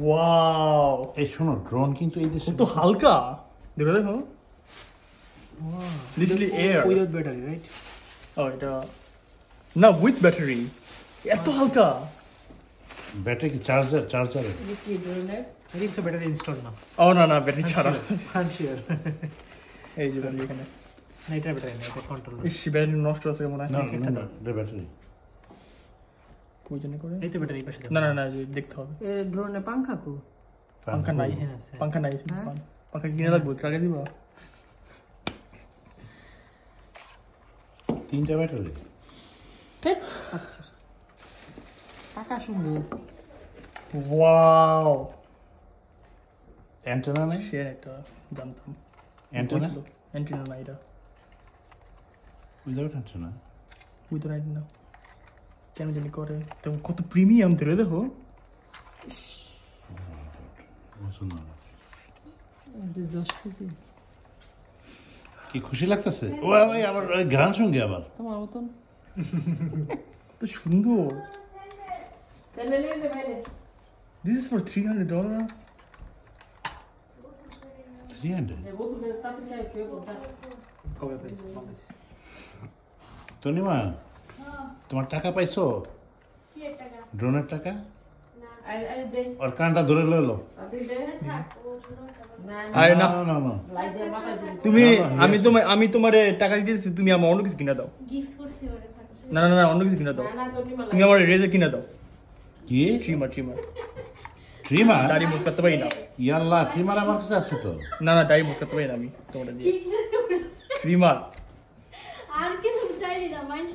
Wow, এই শোনো, drone কিন্তু এই দেশে কত হালকা, দেখো দেখো, literally air without battery, right? ও এটা না, উইথ ব্যাটারি, এত হালকা। ব্যাটারি কি চার্জারে I think so battery install না। ও না না, ব্যাটারি ছাড়া। I am sure. এই যে ব্যাটারি এখানে, না, এটা ব্যাটারি না, এটা কন্ট্রোল। ইস, ব্যাটারি নষ্ট আছে মনে হয়। না না না, এটা ব্যাটারি। কই জানি করে, এই তো ব্যাটারি পাশে। না না না, দেখতে হবে। এ ড্রোনে পাংখা কো? পাঙ্খা নাই, এখানে আছে। পাঙ্খা নাই, পাঙ্খা কিনে রাখবো, টাকা দিবা। 3টা ব্যাটারি। আচ্ছা, টাকা শুনলে ওয়াও, অ্যান্টেনা নেই? সে একটা জানতাম। অ্যান্টেনা? অ্যান্টেনা না, এটা উইদাউট অ্যান্টেনা। উইথ রাইট না, কেন জানি করে। তো কত প্রিমিয়াম ধরে দেখো। সুন্দর। 10 কেজি কি খুশি লাগতেছে? ও ওই আবার গ্রান সঙ্গে আবার তোমার মতন। কত সুন্দর। তাহলে নিয়ে যে বাইরে This is for $300. 300। গোসলের তাতে খাই শুয়ে পড়তা। কবে পেয়েছি? তনিমা, তোমার টাকা পাইছো? ড্রোনের টাকা? আরে দে, ওর কানটা ধরে লইলো। আরে দে। না আরে না, না না। লাই দে মাথা দিন। তুমি না, আমি তোমারে টাকা দিতেছি, তুমি আমার অন্য কিছু কিনে দাও। গিফট করছি ওরে থাকো। না না না, অন্য কিছু কিনে দাও। না না তুমি মালা। তুমি আমার রেজে কিনে দাও। কি? Trimmer trimmer? দাড়ি মুছ করতে পারি না। ইয়াল্লা, ট্রিমার আমার কাছে আছে তো। না না, দাড়ি মুছ করতে পারি না আমি তোমার দিয়ে। ট্রিমার আর কিছু চাইলি না, মাইন্ড